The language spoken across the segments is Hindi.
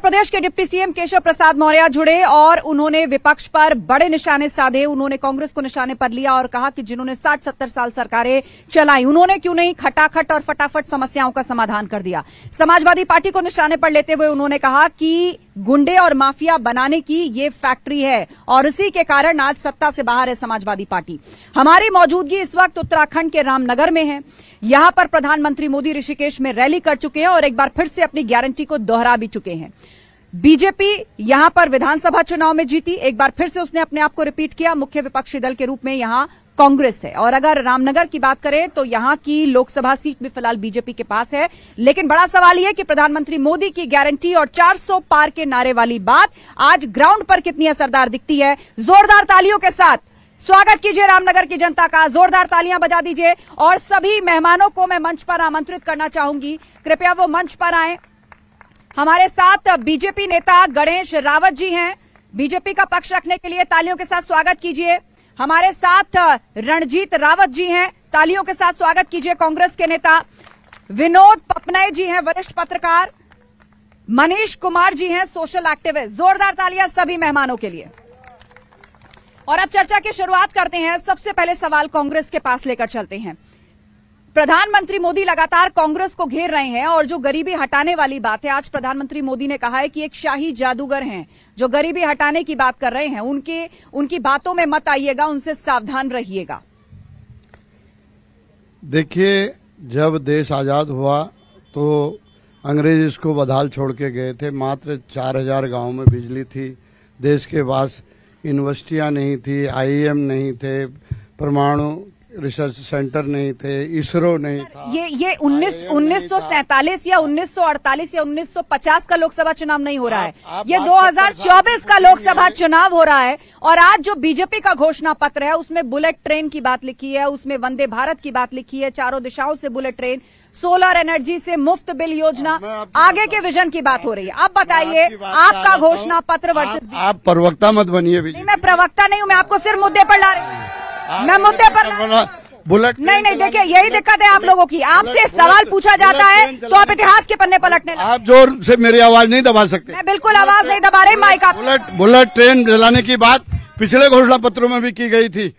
प्रदेश के डिप्टी सीएम केशव प्रसाद मौर्य जुड़े और उन्होंने विपक्ष पर बड़े निशाने साधे। उन्होंने कांग्रेस को निशाने पर लिया और कहा कि जिन्होंने 60-70 साल सरकारें चलाई, उन्होंने क्यों नहीं खटाखट और फटाफट समस्याओं का समाधान कर दिया। समाजवादी पार्टी को निशाने पर लेते हुए उन्होंने कहा कि गुंडे और माफिया बनाने की ये फैक्ट्री है और इसी के कारण आज सत्ता से बाहर है समाजवादी पार्टी। हमारी मौजूदगी इस वक्त उत्तराखंड के रामनगर में है। यहां पर प्रधानमंत्री मोदी ऋषिकेश में रैली कर चुके हैं और एक बार फिर से अपनी गारंटी को दोहरा भी चुके हैं। बीजेपी यहां पर विधानसभा चुनाव में जीती, एक बार फिर से उसने अपने आप को रिपीट किया। मुख्य विपक्षी दल के रूप में यहां कांग्रेस है और अगर रामनगर की बात करें तो यहां की लोकसभा सीट भी फिलहाल बीजेपी के पास है। लेकिन बड़ा सवाल यह कि प्रधानमंत्री मोदी की गारंटी और 400 पार के नारे वाली बात आज ग्राउंड पर कितनी असरदार दिखती है। जोरदार तालियों के साथ स्वागत कीजिए रामनगर की जनता का, जोरदार तालियां बजा दीजिए और सभी मेहमानों को मैं मंच पर आमंत्रित करना चाहूंगी, कृपया वो मंच पर आए। हमारे साथ बीजेपी नेता गणेश रावत जी हैं, बीजेपी का पक्ष रखने के लिए तालियों के साथ स्वागत कीजिए। हमारे साथ रणजीत रावत जी हैं, तालियों के साथ स्वागत कीजिए। कांग्रेस के नेता विनोद पपनाई जी हैं, वरिष्ठ पत्रकार। मनीष कुमार जी हैं, सोशल एक्टिविस्ट। जोरदार तालियां सभी मेहमानों के लिए। और अब चर्चा की शुरुआत करते हैं। सबसे पहले सवाल कांग्रेस के पास लेकर चलते हैं। प्रधानमंत्री मोदी लगातार कांग्रेस को घेर रहे हैं और जो गरीबी हटाने वाली बात है, आज प्रधानमंत्री मोदी ने कहा है कि एक शाही जादूगर हैं जो गरीबी हटाने की बात कर रहे हैं, उनकी बातों में मत आइएगा, उनसे सावधान रहिएगा। देखिए, जब देश आजाद हुआ तो अंग्रेज इसको बदहाल छोड़ के गए थे। मात्र 4000 गांव में बिजली थी, देश के पास यूनिवर्सिटियां नहीं थी, आईएम नहीं थे, परमाणु रिसर्च सेंटर नहीं थे, इसरो नहीं था। ये 1947 या 1948 या 1950 का लोकसभा चुनाव नहीं हो रहा है, ये 2024 का लोकसभा चुनाव हो रहा है। और आज जो बीजेपी का घोषणा पत्र है उसमें बुलेट ट्रेन की बात लिखी है, उसमें वंदे भारत की बात लिखी है, चारों दिशाओं से बुलेट ट्रेन, सोलर एनर्जी से मुफ्त बिल योजना, आगे के विजन की बात हो रही है। अब बताइए, आपका घोषणा पत्र वर्सेस आप प्रवक्ता मत बनिए। मैं प्रवक्ता नहीं हूँ, मैं आपको सिर्फ मुद्दे पर ला रही हूँ। मैं मुद्दे पर बुलेट नहीं, देखिए यही दिक्कत है आप लोगों की। आपसे सवाल पूछा जाता है तो आप इतिहास के पन्ने पलटने लगते हैं। आप जोर से मेरी आवाज नहीं दबा सकते। मैं बिल्कुल आवाज नहीं दबा रही, माइक आप। बुलेट ट्रेन जलाने की बात पिछले घोषणा पत्रों में भी की गई थी।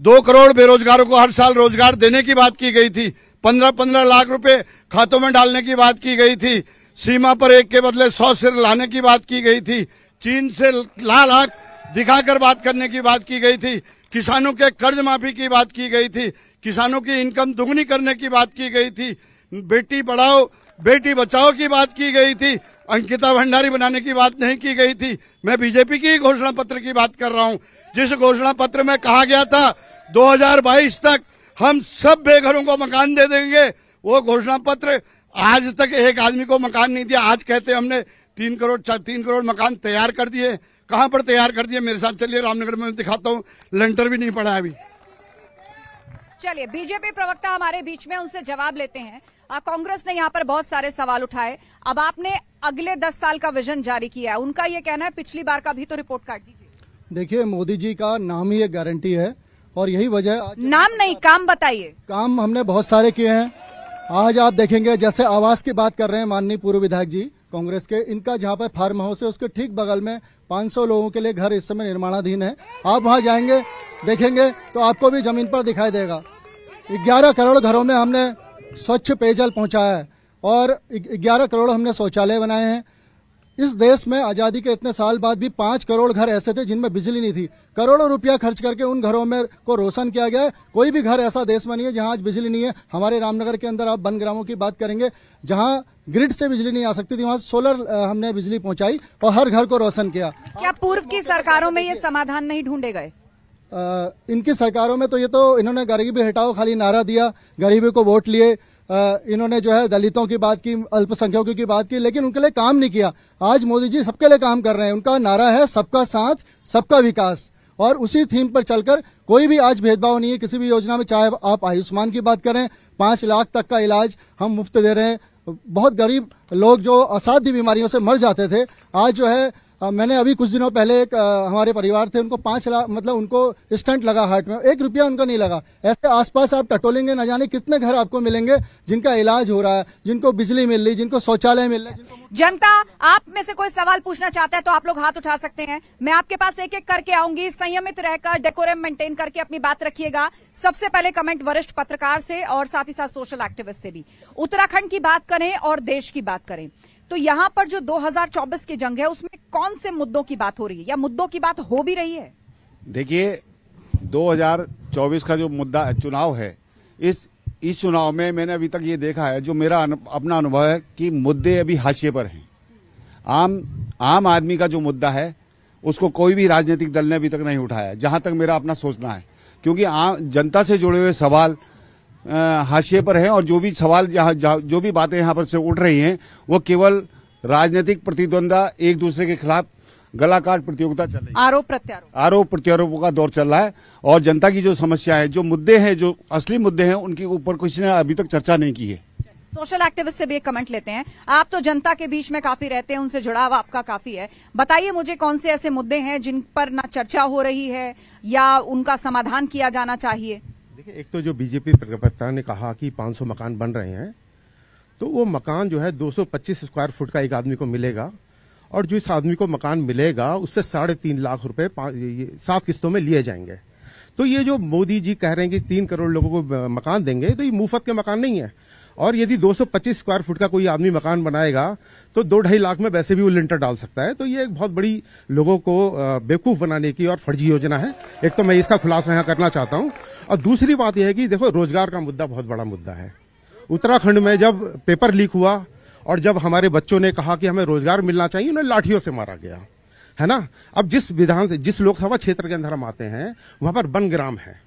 2 करोड़ बेरोजगारों को हर साल रोजगार देने की बात की गई थी। 15-15 लाख रुपए खातों में डालने की बात की गई थी। सीमा पर 1 के बदले 100 सिर लाने की बात की गई थी। चीन से लाल आंख दिखाकर बात करने की बात की गई थी। किसानों के कर्ज माफी की बात की गई थी। किसानों की इनकम दुगनी करने की बात की गई थी। बेटी पढ़ाओ बेटी बचाओ की बात की गई थी। अंकिता भंडारी बनाने की बात नहीं की गई थी। मैं बीजेपी की घोषणा पत्र की बात कर रहा हूं, जिस घोषणा पत्र में कहा गया था 2022 तक हम सब बेघरों को मकान दे देंगे। वो घोषणा पत्र आज तक एक आदमी को मकान नहीं दिया। आज कहते हमने 3 करोड़ मकान तैयार कर दिए। कहां पर तैयार कर दिए? मेरे साथ चलिए, रामनगर में दिखाता हूं। लेंटर भी नहीं पड़ा है अभी। चलिए, बीजेपी प्रवक्ता हमारे बीच में, उनसे जवाब लेते हैं। कांग्रेस ने यहाँ पर बहुत सारे सवाल उठाए। अब आपने अगले 10 साल का विजन जारी किया है, उनका ये कहना है पिछली बार का भी तो रिपोर्ट कार्ड दीजिए। देखिए, मोदी जी का नाम ही एक गारंटी है और यही वजह। नाम नहीं, काम बताइए। काम हमने बहुत सारे किए हैं। आज आप देखेंगे, जैसे आवास की बात कर रहे हैं माननीय पूर्व विधायक जी कांग्रेस के, इनका जहाँ पर फार्म हाउस है उसके ठीक बगल में 500 लोगों के लिए घर इस समय निर्माणाधीन है। आप वहां जाएंगे देखेंगे तो आपको भी जमीन पर दिखाई देगा। 11 करोड़ घरों में हमने स्वच्छ पेयजल पहुंचाया है और 11 करोड़ हमने शौचालय बनाए हैं। इस देश में आजादी के इतने साल बाद भी 5 करोड़ घर ऐसे थे जिनमें बिजली नहीं थी। करोड़ों रुपया खर्च करके उन घरों में को रोशन किया गया है। कोई भी घर ऐसा देश में नहीं है जहां आज बिजली नहीं है। हमारे रामनगर के अंदर आप वन ग्रामों की बात करेंगे, जहां ग्रिड से बिजली नहीं आ सकती थी, वहां सोलर हमने बिजली पहुंचाई और हर घर को रोशन किया। क्या पूर्व की सरकारों में ये समाधान नहीं ढूंढे गए? इनकी सरकारों में तो ये तो इन्होंने गरीबी हटाओ खाली नारा दिया, गरीबी को वोट लिए। इन्होंने जो है दलितों की बात की, अल्पसंख्यकों की बात की, लेकिन उनके लिए काम नहीं किया। आज मोदी जी सबके लिए काम कर रहे हैं। उनका नारा है सबका साथ सबका विकास और उसी थीम पर चलकर कोई भी आज भेदभाव नहीं है किसी भी योजना में। चाहे आप आयुष्मान की बात करें, 5 लाख तक का इलाज हम मुफ्त दे रहे हैं। बहुत गरीब लोग जो असाध्य बीमारियों से मर जाते थे, आज जो है मैंने अभी कुछ दिनों पहले एक हमारे परिवार थे, उनको 5 लाख मतलब उनको स्टंट लगा हार्ट में, 1 रुपया उनका नहीं लगा। ऐसे आसपास आप टटोलेंगे, न जाने कितने घर आपको मिलेंगे जिनका इलाज हो रहा है, जिनको बिजली मिल रही, जिनको शौचालय मिल रहा है। जनता आप में से कोई सवाल पूछना चाहता है तो आप लोग हाथ उठा सकते हैं। मैं आपके पास एक एक करके आऊंगी, संयमित रहकर डेकोरम मेंटेन करके अपनी बात रखिएगा। सबसे पहले कमेंट वरिष्ठ पत्रकार से और साथ ही साथ सोशल एक्टिविस्ट से भी। उत्तराखंड की बात करें और देश की बात करें तो यहां पर जो 2024 की जंग है उसमें कौन से मुद्दों की बात हो रही है या मुद्दों की बात हो भी रही है? देखिए, 2024 का जो मुद्दा चुनाव है, इस चुनाव में मैंने अभी तक ये देखा है, जो मेरा अपना अनुभव है कि मुद्दे अभी हाशिए पर हैं। आम आदमी का जो मुद्दा है उसको कोई भी राजनीतिक दल ने अभी तक नहीं उठाया, जहां तक मेरा अपना सोचना है, क्योंकि जनता से जुड़े हुए सवाल हाशिए पर हैं और जो भी सवाल जो भी बातें यहाँ पर से उठ रही हैं वो केवल राजनीतिक प्रतिद्वंदा, एक दूसरे के खिलाफ गला काट प्रतियोगिता चल रही है, आरोप प्रत्यारोपों का दौर चल रहा है। और जनता की जो समस्या है, जो मुद्दे हैं, जो असली मुद्दे हैं, उनके ऊपर किसी ने अभी तक चर्चा नहीं की है। सोशल एक्टिविस्ट से भी एक कमेंट लेते हैं। आप तो जनता के बीच में काफी रहते हैं, उनसे जुड़ाव आपका काफी है, बताइए मुझे कौन से ऐसे मुद्दे हैं जिन पर ना चर्चा हो रही है या उनका समाधान किया जाना चाहिए? देखिए, एक तो जो बीजेपी प्रवक्ता ने कहा कि 500 मकान बन रहे हैं, तो वो मकान जो है 225 स्क्वायर फुट का एक आदमी को मिलेगा और जो इस आदमी को मकान मिलेगा उससे 3.5 लाख रुपए 7 किस्तों में लिए जाएंगे। तो ये जो मोदी जी कह रहे हैं कि 3 करोड़ लोगों को मकान देंगे, तो ये मुफ्त के मकान नहीं है। और यदि 225 स्क्वायर फुट का कोई आदमी मकान बनाएगा तो 2-2.5 लाख में वैसे भी वो लिंटर डाल सकता है। तो ये एक बहुत बड़ी लोगों को बेवकूफ बनाने की और फर्जी योजना है। एक तो मैं इसका खुलासा यहाँ करना चाहता हूँ। और दूसरी बात यह है कि देखो, रोजगार का मुद्दा बहुत बड़ा मुद्दा है। उत्तराखंड में जब पेपर लीक हुआ और जब हमारे बच्चों ने कहा कि हमें रोजगार मिलना चाहिए, उन्हें लाठियों से मारा गया, है ना। अब जिस लोकसभा क्षेत्र के अंदर हम आते हैं वहां पर बनग्राम है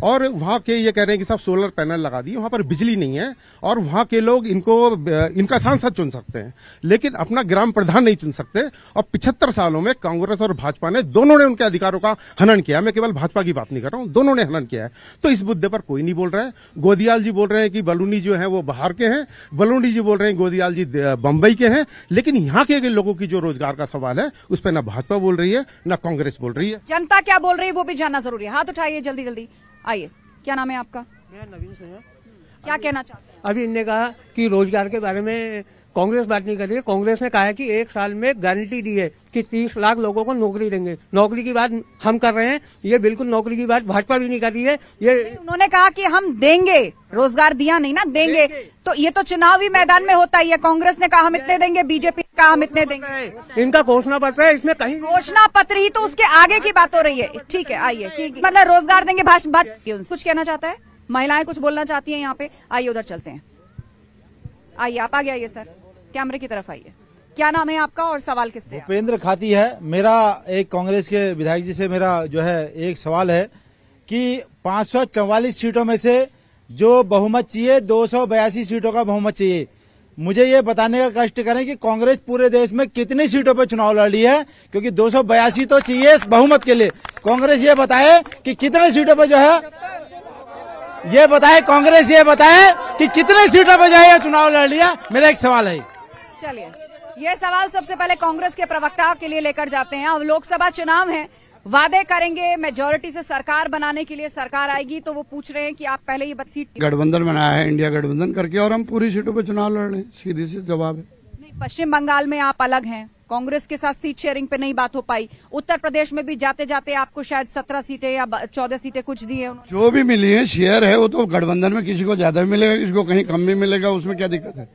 और वहां के ये कह रहे हैं कि सब सोलर पैनल लगा दिए, वहां पर बिजली नहीं है और वहां के लोग इनका सांसद चुन सकते हैं लेकिन अपना ग्राम प्रधान नहीं चुन सकते। और 75 सालों में कांग्रेस और भाजपा ने दोनों ने उनके अधिकारों का हनन किया। मैं केवल भाजपा की बात नहीं कर रहा हूं, दोनों ने हनन किया है। तो इस मुद्दे पर कोई नहीं बोल रहा है। गोदियाल जी बोल रहे हैं कि बलूनी जो है वो बाहर के हैं, बलूनी जी बोल रहे हैं गोदियाल जी बंबई के हैं, लेकिन यहाँ के लोगों की जो रोजगार का सवाल है उस पर न भाजपा बोल रही है न कांग्रेस बोल रही है। जनता क्या बोल रही है वो भी जानना जरूरी है। हाथ उठाइए जल्दी जल्दी, आइए। क्या नाम है आपका? मेरा नवीन सिंह है। क्या कहना चाहते हैं? अभी इनने कहा कि रोजगार के बारे में कांग्रेस बात नहीं कर रही है। कांग्रेस ने कहा है कि 1 साल में गारंटी दी है कि 30 लाख लोगों को नौकरी देंगे। नौकरी की बात हम कर रहे हैं, ये बिल्कुल नौकरी की बात भाजपा भी नहीं कर रही है। ये उन्होंने कहा कि हम देंगे, रोजगार दिया नहीं ना, देंगे। तो ये तो चुनावी मैदान में होता ही है। कांग्रेस ने कहा हम इतने देंगे, बीजेपी ने कहा हम इतने देंगे। इनका घोषणा पत्र है, इसमें कहीं घोषणा पत्र ही तो उसके आगे की बात हो रही है। ठीक है, आइए। ठीक, मतलब रोजगार देंगे, कुछ कहना चाहता है? महिलाएं कुछ बोलना चाहती हैं यहाँ पे? आइए उधर चलते हैं। आइए, आप आगे आइए सर, कैमरे की तरफ आइए। क्या नाम है आपका और सवाल किससे? भूपेंद्र खाती है। मेरा एक कांग्रेस के विधायक जी से मेरा जो है एक सवाल है कि 544 सीटों में से जो बहुमत चाहिए, 282 सीटों का बहुमत चाहिए। मुझे ये बताने का कष्ट करें कि कांग्रेस पूरे देश में कितनी सीटों पर चुनाव लड़ी है, क्योंकि 282 तो चाहिए बहुमत के लिए। कांग्रेस ये बताए कि कितने सीटों पर जो है, ये बताए, कांग्रेस ये बताए कि कितने सीटों पर जो है चुनाव लड़ लिया। मेरा एक सवाल है। चलिए, ये सवाल सबसे पहले कांग्रेस के प्रवक्ता के लिए लेकर जाते हैं। अब लोकसभा चुनाव है, वादे करेंगे मेजॉरिटी से सरकार बनाने के लिए, सरकार आएगी तो वो पूछ रहे हैं कि आप पहले ये सीट गठबंधन बनाया है, इंडिया गठबंधन करके, और हम पूरी सीटों पे चुनाव लड़ रहे हैं। सीधी सी जवाब है। नहीं, पश्चिम बंगाल में आप अलग हैं, कांग्रेस के साथ सीट शेयरिंग पे नहीं बात हो पाई। उत्तर प्रदेश में भी जाते जाते आपको शायद 17 सीटें या 14 सीटें कुछ दी है। जो भी मिली है शेयर है, वो तो गठबंधन में किसी को ज्यादा मिलेगा, किसी को कहीं कम भी मिलेगा, उसमें क्या दिक्कत है?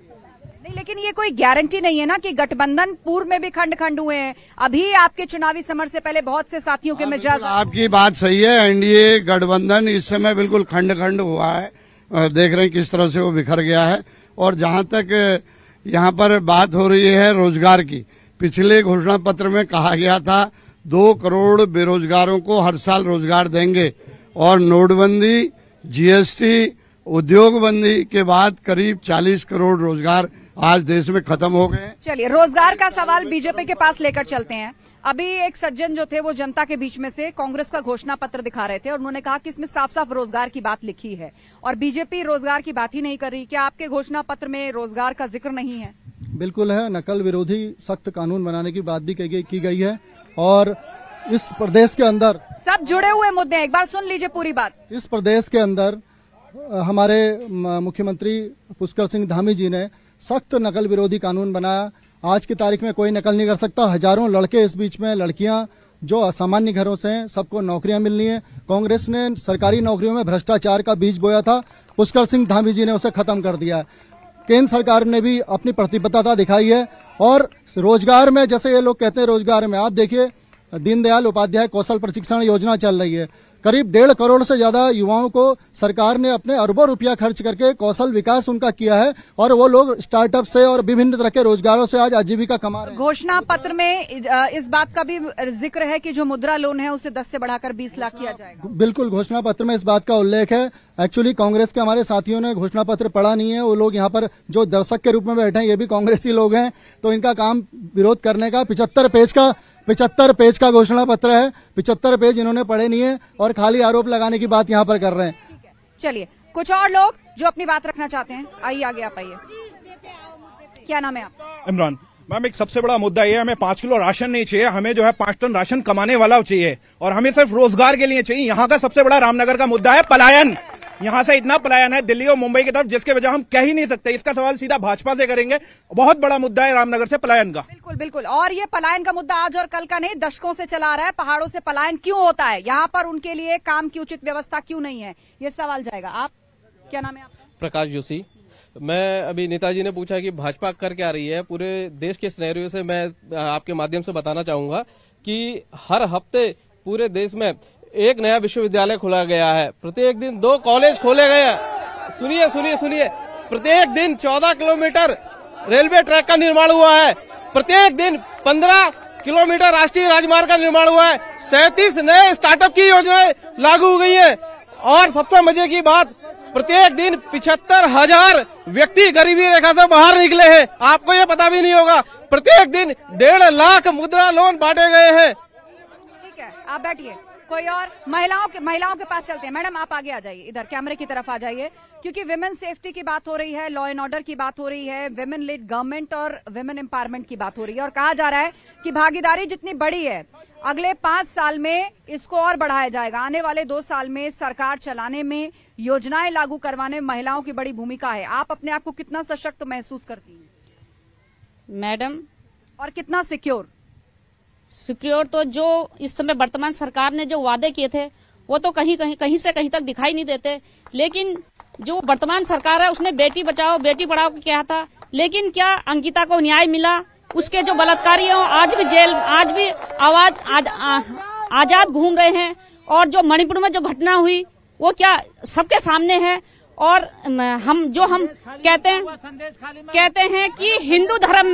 नहीं, लेकिन ये कोई गारंटी नहीं है ना कि गठबंधन पूर्व में भी खंड खंड हुए हैं। अभी आपके चुनावी समर से पहले बहुत से साथियों के मिजाज। आपकी बात सही है। एनडीए गठबंधन इस समय बिल्कुल खंड खंड हुआ है, देख रहे हैं किस तरह से वो बिखर गया है। और जहां तक यहाँ पर बात हो रही है रोजगार की, पिछले घोषणा पत्र में कहा गया था 2 करोड़ बेरोजगारों को हर साल रोजगार देंगे, और नोटबंदी, जीएसटी, उद्योग बंदी के बाद करीब 40 करोड़ रोजगार आज देश में खत्म हो गए। चलिए, रोजगार का सवाल बीजेपी के पास लेकर चलते हैं। अभी एक सज्जन जो थे वो जनता के बीच में से कांग्रेस का घोषणा पत्र दिखा रहे थे और उन्होंने कहा कि इसमें साफ साफ रोजगार की बात लिखी है और बीजेपी रोजगार की बात ही नहीं कर रही। क्या आपके घोषणा पत्र में रोजगार का जिक्र नहीं है? बिल्कुल है, नकल विरोधी सख्त कानून बनाने की बात भी की गई है। और इस प्रदेश के अंदर सब जुड़े हुए मुद्दे हैं, एक बार सुन लीजिए पूरी बात। इस प्रदेश के अंदर हमारे मुख्यमंत्री पुष्कर सिंह धामी जी ने सख्त नकल विरोधी कानून बनाया। आज की तारीख में कोई नकल नहीं कर सकता। हजारों लड़के, इस बीच में लड़कियां जो असामान्य घरों से हैं, सबको नौकरियां मिलनी है। कांग्रेस ने सरकारी नौकरियों में भ्रष्टाचार का बीज बोया था, पुष्कर सिंह धामी जी ने उसे खत्म कर दिया। केंद्र सरकार ने भी अपनी प्रतिबद्धता दिखाई है। और रोजगार में, जैसे ये लोग कहते हैं रोजगार में, आप देखिए दीनदयाल उपाध्याय कौशल प्रशिक्षण योजना चल रही है। करीब 1.5 करोड़ से ज्यादा युवाओं को सरकार ने अपने अरबों रुपया खर्च करके कौशल विकास उनका किया है और वो लोग स्टार्टअप से और विभिन्न तरह के रोजगारों से आज आजीविका कमा रहे हैं। घोषणा पत्र में इस बात का भी जिक्र है कि जो मुद्रा लोन है उसे 10 से बढ़ाकर 20 लाख किया जाएगा। बिल्कुल, घोषणा पत्र में इस बात का उल्लेख है। एक्चुअली कांग्रेस के हमारे साथियों ने घोषणा पत्र पढ़ा नहीं है। वो लोग यहाँ पर जो दर्शक के रूप में बैठे हैं, ये भी कांग्रेसी लोग हैं, तो इनका काम विरोध करने का। 75 पेज का घोषणा पत्र है, 75 पेज इन्होंने पढ़े नहीं है और खाली आरोप लगाने की बात यहाँ पर कर रहे हैं। चलिए, कुछ और लोग जो अपनी बात रखना चाहते हैं, आइए आगे आप आइए। क्या नाम है आप? इमरान। मैम, एक सबसे बड़ा मुद्दा ये है, हमें 5 किलो राशन नहीं चाहिए, हमें जो है 5 टन राशन कमाने वाला चाहिए और हमें सिर्फ रोजगार के लिए चाहिए। यहाँ का सबसे बड़ा रामनगर का मुद्दा है पलायन। यहाँ से इतना पलायन है दिल्ली और मुंबई की तरफ, जिसके वजह हम कह ही नहीं सकते। इसका सवाल सीधा भाजपा से करेंगे। बहुत बड़ा मुद्दा है रामनगर से पलायन का। बिल्कुल बिल्कुल, और ये पलायन का मुद्दा आज और कल का नहीं, दशकों से चला रहा है। पहाड़ों से पलायन क्यों होता है, यहाँ पर उनके लिए काम की उचित व्यवस्था क्यों नहीं है, ये सवाल जाएगा। आप, क्या नाम है आपका? प्रकाश जोशी। मैं अभी नेताजी ने पूछा कि भाजपा कर क्या रही है, पूरे देश के सिनेरियो से मैं आपके माध्यम से बताना चाहूंगा कि हर हफ्ते पूरे देश में एक नया विश्वविद्यालय खोला गया है, प्रत्येक दिन 2 कॉलेज खोले गए हैं। सुनिए, प्रत्येक दिन 14 किलोमीटर रेलवे ट्रैक का निर्माण हुआ है, प्रत्येक दिन 15 किलोमीटर राष्ट्रीय राजमार्ग का निर्माण हुआ है, 37 नए स्टार्टअप की योजनाएं लागू हो गई है और सबसे मजे की बात, प्रत्येक दिन 75,000 व्यक्ति गरीबी रेखा से बाहर निकले हैं। आपको ये पता भी नहीं होगा। प्रत्येक दिन 1.5 लाख मुद्रा लोन बांटे गए हैं। ठीक है, आप बैठिए। कोई और? महिलाओं के पास चलते हैं। मैडम, आप आगे आ जाइए, इधर कैमरे की तरफ आ जाइए, क्योंकि विमेन सेफ्टी की बात हो रही है, लॉ एंड ऑर्डर की बात हो रही है, विमेन लेड गवर्नमेंट और विमेन एम्पावरमेंट की बात हो रही है और कहा जा रहा है कि भागीदारी जितनी बड़ी है, अगले 5 साल में इसको और बढ़ाया जाएगा। आने वाले 2 साल में सरकार चलाने में, योजनाएं लागू करवाने में महिलाओं की बड़ी भूमिका है। आप अपने आप को कितना सशक्त महसूस करती हैं मैडम, और कितना सिक्योर? सिक्योर तो जो इस समय वर्तमान सरकार ने जो वादे किए थे वो तो कहीं से कहीं तक दिखाई नहीं देते। लेकिन जो वर्तमान सरकार है उसने बेटी बचाओ बेटी पढ़ाओ किया था, लेकिन क्या अंकिता को न्याय मिला? उसके जो बलात्कारी हो आज भी जेल, आज भी आजाद घूम रहे हैं। और जो मणिपुर में जो घटना हुई वो क्या सबके सामने है। और हम कहते हैं कि हिंदू धर्म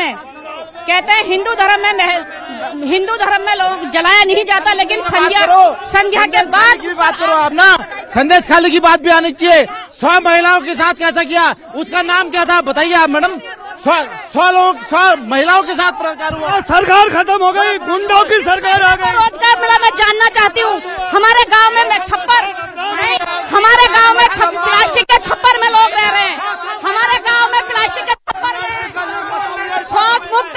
में लोग जलाया नहीं जाता, लेकिन संज्ञा के बाद बात करो आप ना, संदेश खाली की बात भी आनी चाहिए। 100 महिलाओं के साथ कैसा किया, उसका नाम क्या था बताइए आप मैडम। 100 महिलाओं के साथ प्रचार हुआ। सरकार खत्म हो गई, गुंडों की सरकार आ गई। रोजगार मिला, मैं जानना चाहती हूँ। हमारे गांव में प्लास्टिक के छप्पर में लोग रह रहे हैं। हमारे गांव में प्लास्टिक के छप्पर में शौच मुक्त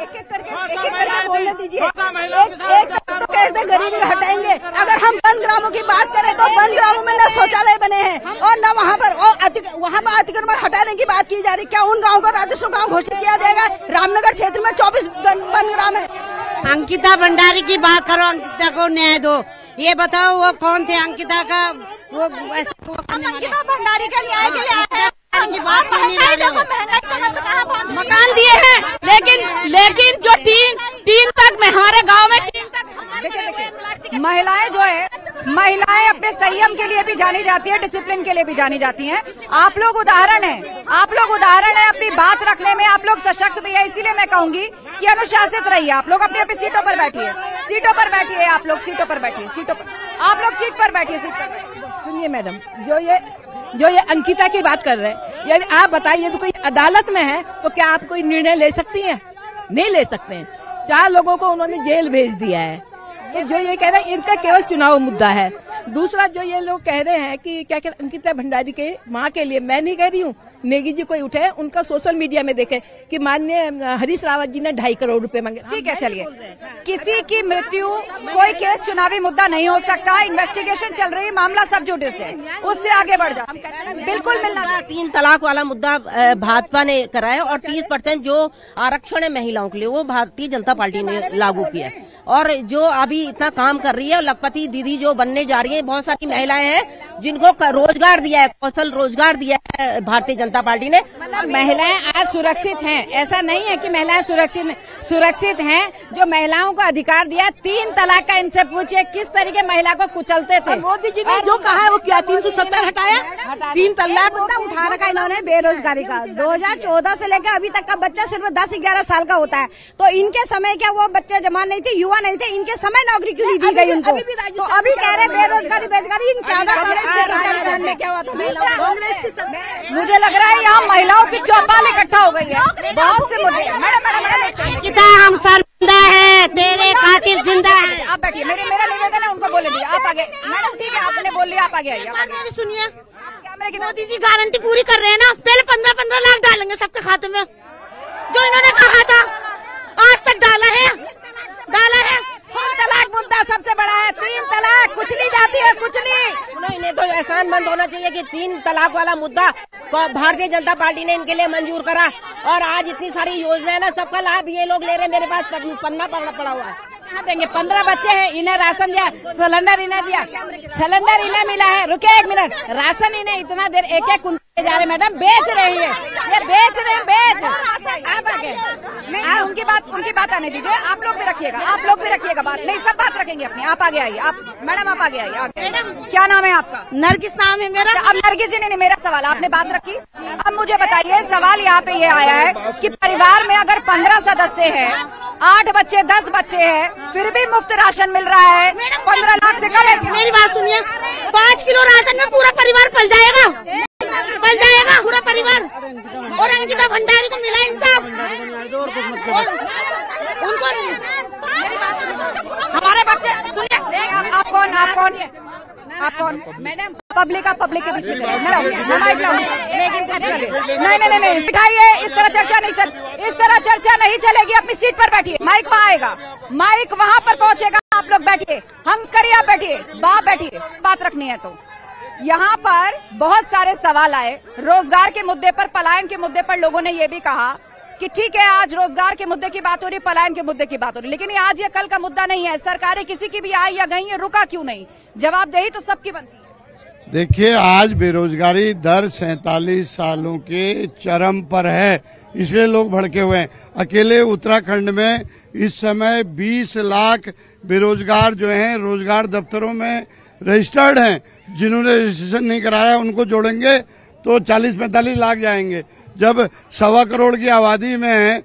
एक करके बोलने दीजिए। एक तो कहते गरीबी हटाएंगे। अगर हम 1 ग्रामों की बात करें तो 1 ग्रामों में न शौचालय बने हैं और न वहाँ पर अतिक्रमण हटाने की बात की जा रही। क्या उन गाँव को राजस्व गाँव घोषित किया जाएगा? रामनगर क्षेत्र में 24 वन ग्राम है। अंकिता भंडारी की बात करो, अंकिता को न्याय दो। ये बताओ वो कौन थे अंकिता का? वो अंकिता भंडारी का न्याय के लिए आए हैं। मकान दिए हैं, लेकिन जो टीन तक में हमारे गांव में टीन तक महिलाएं जो है, महिलाएं अपने संयम के लिए भी जानी जाती है, डिसिप्लिन के लिए भी जानी जाती हैं। आप लोग उदाहरण हैं, अपनी बात रखने में आप लोग सशक्त भी है। इसीलिए मैं कहूंगी कि अनुशासित रहिए। आप लोग अपनी अपनी सीटों पर बैठिए, आप लोग सीटों पर बैठिए, आप लोग सीट पर बैठिए। सुनिए मैडम, जो ये अंकिता की बात कर रहे हैं, यदि आप बताइए तो कोई अदालत में है तो क्या आप कोई निर्णय ले सकती हैं? नहीं ले सकते हैं। 4 लोगों को उन्होंने जेल भेज दिया है। जो ये कह रहे हैं इनका केवल चुनाव मुद्दा है। दूसरा जो ये लोग कह रहे हैं कि क्या कहते अंकिता भंडारी के माँ के लिए, मैं नहीं कह रही हूँ, नेगी जी कोई उठे उनका सोशल मीडिया में देखे कि माननीय हरीश रावत जी ने 2.5 करोड़ रुपए मांगे। ठीक है, चलिए, किसी की मृत्यु कोई केस चुनावी मुद्दा नहीं हो सकता, इन्वेस्टिगेशन चल रही है, मामला सब जुडिस है, उससे आगे बढ़ जाए, बिल्कुल मिलना। 3 तलाक वाला मुद्दा भाजपा ने कराया और 30% जो आरक्षण है महिलाओं के लिए वो भारतीय जनता पार्टी ने लागू किया। और जो अभी इतना काम कर रही है, लखपति दीदी जो बनने जा रही है, बहुत सारी महिलाएं हैं जिनको रोजगार दिया है, कौशल रोजगार दिया है भारतीय जनता पार्टी ने। महिलाएं आज सुरक्षित हैं, ऐसा नहीं है कि महिलाएं सुरक्षित हैं। जो महिलाओं को अधिकार दिया, 3 तलाक का इनसे पूछिए किस तरीके महिला को कुचलते थे। मोदी जी ने जो कहा है वो क्या 370 हटाया, 3 तलाक उठा रखा इन्होंने बेरोजगारी का। 2014 से लेकर अभी तक का बच्चा सिर्फ 10-11 साल का होता है, तो इनके समय क्या वो बच्चे जमा नहीं थे, युवा नहीं थे, इनके समय नौकरी क्यों नहीं दी गई उनको? तो अभी कह रहे बेरोजगारी बेरोजगारी इन 14 साल में क्या हुआ था? मुझे लग रहा है यहाँ महिलाओं की चौपाल इकट्ठा हो गई है, बहुत से मुद्दे। मैडम कितना हम शर्मिंदा है, तेरे खातिर जिंदा है। आप बैठिए, मेरा निवेदन है, उनको बोले दिया, आप आगे। मैडम ठीक है, आपने बोल लिया, आप आगे आइए। सुनिए, मोदी जी गारंटी पूरी कर रहे हैं ना, पहले 15-15 लाख डालेंगे सबके खाते में, जो इन्होंने कहा था आज तक डाला है। 3 तलाक मुद्दा सबसे बड़ा है, 3 तलाक कुचली जाती है, कुचली। इन्हें तो एहसान बंद होना चाहिए कि 3 तलाक वाला मुद्दा भारतीय जनता पार्टी ने इनके लिए मंजूर करा और आज इतनी सारी योजनाएं ना, सबका लाभ ये लोग ले रहे हैं। मेरे पास पन्ना पड़ा हुआ है। देंगे 15 बच्चे हैं, इन्हें राशन दिया, सिलेंडर इन्हें दिया, सिलेंडर इन्हें मिला है। रुके 1 मिनट, राशन इन्हें इतना देर 1-1 कुंटल जा रहे, मैडम बेच रही है, ये बेच रहे हैं, बेच। आप आगे उनकी बात आने दीजिए, आप लोग भी रखिएगा बात, नहीं सब बात रखेंगे अपनी। आप आगे आइए, आप मैडम आप आगे आइए। क्या नाम है आपका? नरगिस नाम है मेरा। अब नरगिस जी ने मेरा सवाल, आपने बात रखी, अब मुझे बताइए, सवाल यहाँ पे ये आया है कि परिवार में अगर 15 सदस्य है, 8 बच्चे 10 बच्चे हैं, फिर भी मुफ्त राशन मिल रहा है, 15 लाख से कम है। मेरी बात सुनिए, 5 किलो राशन में पूरा परिवार पल जाएगा पूरा परिवार। और अंकिता भंडारी को मिला इंसाफ, उनको हमारे बच्चे। सुनिए, आप कौन? मैडम पब्लिक के बीच में नहीं बिठाइए, इस तरह चर्चा नहीं चलेगी। अपनी सीट पर बैठिए, माइक वहाँ आएगा, माइक वहाँ पर पहुँचेगा, आप लोग बैठिए, हम करिए, आप बैठिए, बैठिए, बात रखनी है। तो यहाँ पर बहुत सारे सवाल आए, रोजगार के मुद्दे पर, पलायन के मुद्दे पर। लोगों ने ये भी कहा कि ठीक है, आज रोजगार के मुद्दे की बात हो रही, पलायन के मुद्दे की बात हो रही, लेकिन ये आज या कल का मुद्दा नहीं है। सरकारें किसी की भी आई या गई, ये रुका क्यों नहीं? जवाबदेही तो सबकी बनती है। देखिए, आज बेरोजगारी दर 47 सालों के चरम पर है, इसलिए लोग भड़के हुए हैं। अकेले उत्तराखंड में इस समय 20 लाख बेरोजगार जो हैं रोजगार दफ्तरों में रजिस्टर्ड हैं। जिन्होंने रजिस्ट्रेशन नहीं कराया है उनको जोड़ेंगे तो 40-45 लाख जाएंगे। जब 1.25 करोड़ की आबादी में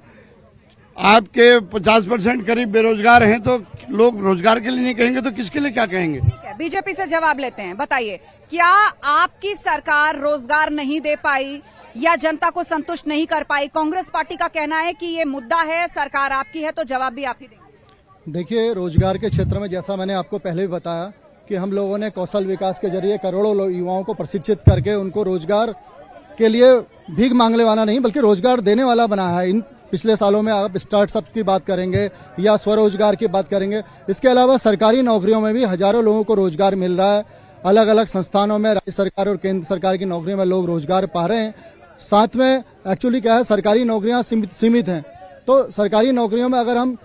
आपके 50% करीब बेरोजगार हैं, तो लोग रोजगार के लिए नहीं कहेंगे तो किसके लिए क्या कहेंगे? बीजेपी से जवाब लेते हैं, बताइए, क्या आपकी सरकार रोजगार नहीं दे पाई या जनता को संतुष्ट नहीं कर पाई? कांग्रेस पार्टी का कहना है कि ये मुद्दा है, सरकार आपकी है, तो जवाब भी आप ही देंगे। देखिए, रोजगार के क्षेत्र में जैसा मैंने आपको पहले भी बताया कि हम लोगों ने कौशल विकास के जरिए करोड़ों युवाओं को प्रशिक्षित करके उनको रोजगार के लिए भीख मांगने वाला नहीं बल्कि रोजगार देने वाला बनाया है। इन पिछले सालों में आप स्टार्टअप की बात करेंगे या स्वरोजगार की बात करेंगे, इसके अलावा सरकारी नौकरियों में भी हजारों लोगों को रोजगार मिल रहा है। अलग अलग संस्थानों में राज्य सरकार और केंद्र सरकार की नौकरियों में लोग रोजगार पा रहे हैं। साथ में एक्चुअली क्या है, सरकारी नौकरियां सीमित हैं, तो सरकारी नौकरियों में अगर हम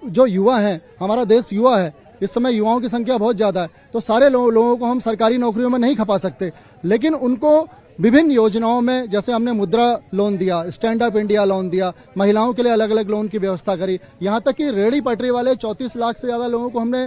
जो युवा हैं, हमारा देश युवा है, इस समय युवाओं की संख्या बहुत ज्यादा है, तो सारे लोगों को हम सरकारी नौकरियों में नहीं खपा सकते, लेकिन उनको विभिन्न योजनाओं में, जैसे हमने मुद्रा लोन दिया, स्टैंड अप इंडिया लोन दिया, महिलाओं के लिए अलग अलग लोन की व्यवस्था करी, यहाँ तक कि रेहड़ी पटरी वाले 34 लाख से ज्यादा लोगों को हमने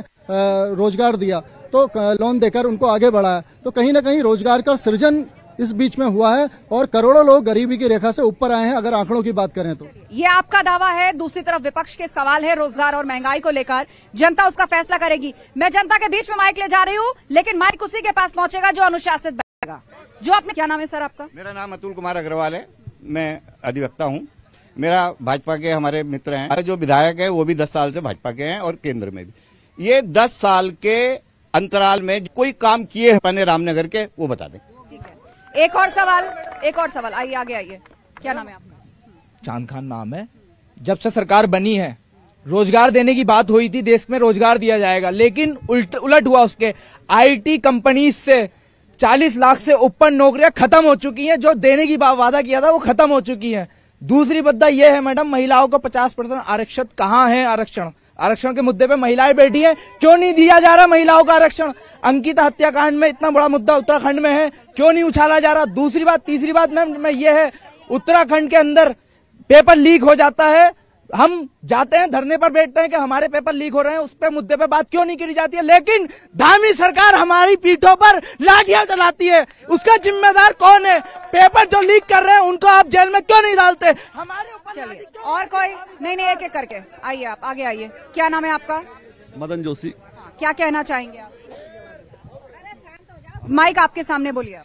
रोजगार दिया, तो लोन देकर उनको आगे बढ़ाया। तो कहीं ना कहीं रोजगार का सृजन इस बीच में हुआ है और करोड़ों लोग गरीबी की रेखा से ऊपर आए हैं, अगर आंकड़ों की बात करें तो। ये आपका दावा है, दूसरी तरफ विपक्ष के सवाल है रोजगार और महंगाई को लेकर। जनता उसका फैसला करेगी। मैं जनता के बीच में माइक ले जा रही हूँ, लेकिन माइक उसी के पास पहुंचेगा जो अनुशासित बैठेगा। जो आपने, क्या नाम है सर आपका? मेरा नाम अतुल कुमार अग्रवाल है, मैं अधिवक्ता हूँ। मेरा भाजपा के हमारे मित्र हैं, जो विधायक है वो भी 10 साल से भाजपा के हैं और केंद्र में भी। ये 10 साल के अंतराल में कोई काम किए हैं मैंने रामनगर के, वो बता दें। ठीक है, एक और सवाल, आइए आगे आइए। क्या नाम है आपका? चांद खान नाम है। जब से सरकार बनी है, रोजगार देने की बात हुई थी, देश में रोजगार दिया जाएगा, लेकिन उलट हुआ उसके। आईटी कंपनी से 40 लाख से ऊपर नौकरियां खत्म हो चुकी हैं, जो देने की वादा किया था वो खत्म हो चुकी हैं। दूसरी मुद्दा यह है मैडम, महिलाओं को 50% आरक्षण कहाँ है? आरक्षण के मुद्दे पे महिलाएं बैठी हैं, क्यों नहीं दिया जा रहा महिलाओं का आरक्षण? अंकिता हत्याकांड में इतना बड़ा मुद्दा उत्तराखंड में है, क्यों नहीं उछाला जा रहा? तीसरी बात मैम ये है, उत्तराखंड के अंदर पेपर लीक हो जाता है, हम जाते हैं धरने पर बैठते हैं कि हमारे पेपर लीक हो रहे हैं, उस पे मुद्दे पे बात क्यों नहीं करी जाती है? लेकिन धामी सरकार हमारी पीठों पर लाठियां चलाती है, उसका जिम्मेदार कौन है? पेपर जो लीक कर रहे हैं उनको आप जेल में क्यों नहीं डालते? हमारे ऊपर। चलिए, और कोई नहीं, एक एक करके आइए, आप आगे आइए। क्या नाम है आपका? मदन जोशी। क्या कहना चाहेंगे आप? माइक आपके सामने बोलिए आप।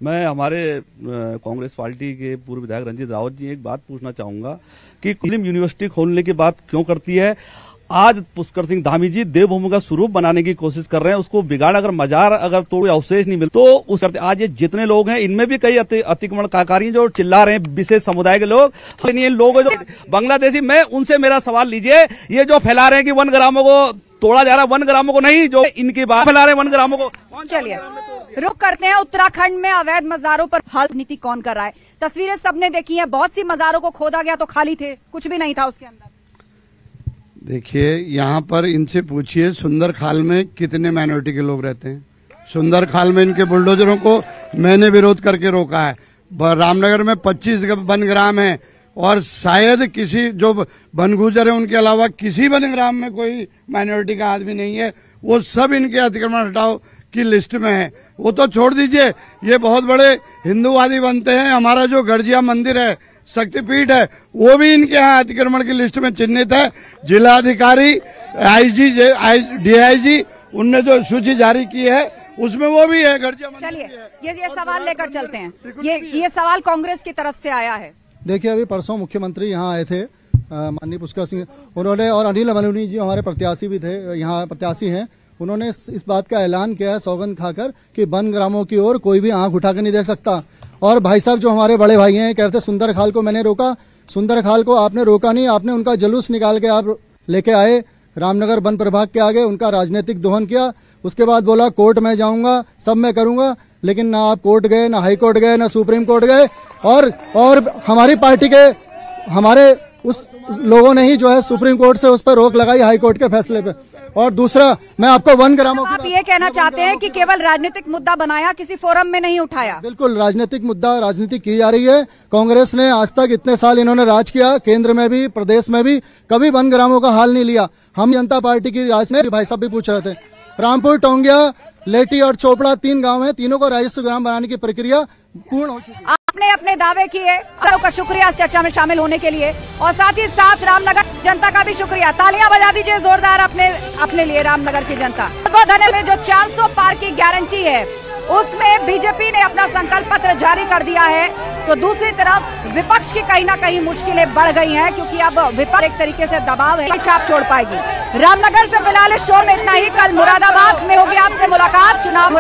मैं हमारे कांग्रेस पार्टी के पूर्व विधायक रंजीत रावत जी एक बात पूछना चाहूंगा कि मुस्लिम यूनिवर्सिटी खोलने की बात क्यों करती है? आज पुष्कर सिंह धामी जी देवभूमि का स्वरूप बनाने की कोशिश कर रहे हैं, उसको बिगाड़, अगर मजार अगर तो अवशेष नहीं मिलता तो उस आज ये जितने लोग हैं इनमें भी कई अतिक्रमणकारी जो चिल्ला रहे हैं, विशेष समुदाय के लोग, लोग जो बांग्लादेशी, मैं उनसे मेरा सवाल लीजिए, ये जो फैला रहे हैं कि वन ग्रामों को तोड़ा जा रहा है, वन ग्रामों को नहीं, जो इनकी बात फैला रहे हैं वन ग्रामों को। चलिए रुक करते हैं। उत्तराखंड में अवैध मजारों पर राजनीति कौन कर रहा है? तस्वीरें सबने देखी हैं, बहुत सी मजारों को खोदा गया तो खाली थे, कुछ भी नहीं था उसके अंदर। देखिए, यहाँ पर इनसे पूछिए सुंदर खाल में कितने माइनॉरिटी के लोग रहते हैं। सुंदर खाल में इनके बुलडोजरों को मैंने विरोध करके रोका है। रामनगर में 25 वनग्राम है और शायद किसी जो वनगुजर है उनके अलावा किसी वनग्राम में कोई माइनॉरिटी का आदमी नहीं है। वो सब इनके अतिक्रमण हटाओ की लिस्ट में है। वो तो छोड़ दीजिए, ये बहुत बड़े हिंदूवादी बनते हैं। हमारा जो गर्जिया मंदिर है, शक्तिपीठ है, वो भी इनके यहाँ अतिक्रमण की लिस्ट में चिन्हित है। जिलाधिकारी, आईजी, डीआईजी, उनने जो सूची जारी की है उसमें वो भी है गर्जिया मंदिर। चलिए ये सवाल लेकर चलते हैं। ये सवाल कांग्रेस की तरफ से आया है। देखिए, अभी परसों मुख्यमंत्री यहाँ आए थे, माननीय पुष्कर सिंह, उन्होंने, और अनिल अमलूनी जी हमारे प्रत्याशी भी थे, यहाँ प्रत्याशी हैं, उन्होंने इस बात का ऐलान किया है सौगंध खाकर कि वन ग्रामों की ओर कोई भी आंख उठाकर नहीं देख सकता। और भाई साहब जो हमारे बड़े भाई हैं, कहते सुंदर खाल को मैंने रोका, सुंदर खाल को आपने रोका नहीं, आपने उनका जुलूस निकाल के आप लेके आए रामनगर वन प्रभाग के आगे, उनका राजनीतिक दोहन किया। उसके बाद बोला कोर्ट में जाऊंगा, सब मैं करूंगा, लेकिन ना आप कोर्ट गए, ना हाई कोर्ट गए, ना सुप्रीम कोर्ट गए। और हमारी पार्टी के हमारे उस लोगों ने ही जो है सुप्रीम कोर्ट से उस पर रोक लगाई, हाई कोर्ट के फैसले पे। और दूसरा, मैं आपको वन ग्रामों आप ये कहना चाहते हैं कि केवल राजनीतिक मुद्दा बनाया, किसी फोरम में नहीं उठाया? बिल्कुल, राजनीतिक मुद्दा, राजनीति की जा रही है। कांग्रेस ने आज तक इतने साल इन्होंने राज किया, केंद्र में भी प्रदेश में भी, कभी वन ग्रामों का हाल नहीं लिया। हम जनता पार्टी की राजनीति, भाई साहब भी पूछ रहे थे, रामपुर, टोंगिया, लेटी और चोपड़ा 3 गांव हैं, तीनों को राजस्व ग्राम बनाने की प्रक्रिया पूर्ण हो चुकी है। आपने अपने दावे किए, आपका शुक्रिया इस चर्चा में शामिल होने के लिए, और साथ ही साथ रामनगर जनता का भी शुक्रिया। तालियां बजा दीजिए जोरदार अपने लिए रामनगर की जनता। बहुत धन्यवाद। जो 400 पार की गारंटी है उसमें बीजेपी ने अपना संकल्प पत्र जारी कर दिया है, तो दूसरी तरफ विपक्ष की कहीं ना कहीं मुश्किलें बढ़ गई हैं, क्योंकि अब विपक्ष एक तरीके से दबाव है, छाप छोड़ पाएगी। रामनगर से फिलहाल इस शो में इतना ही। कल मुरादाबाद में होगी आपसे मुलाकात। चुनाव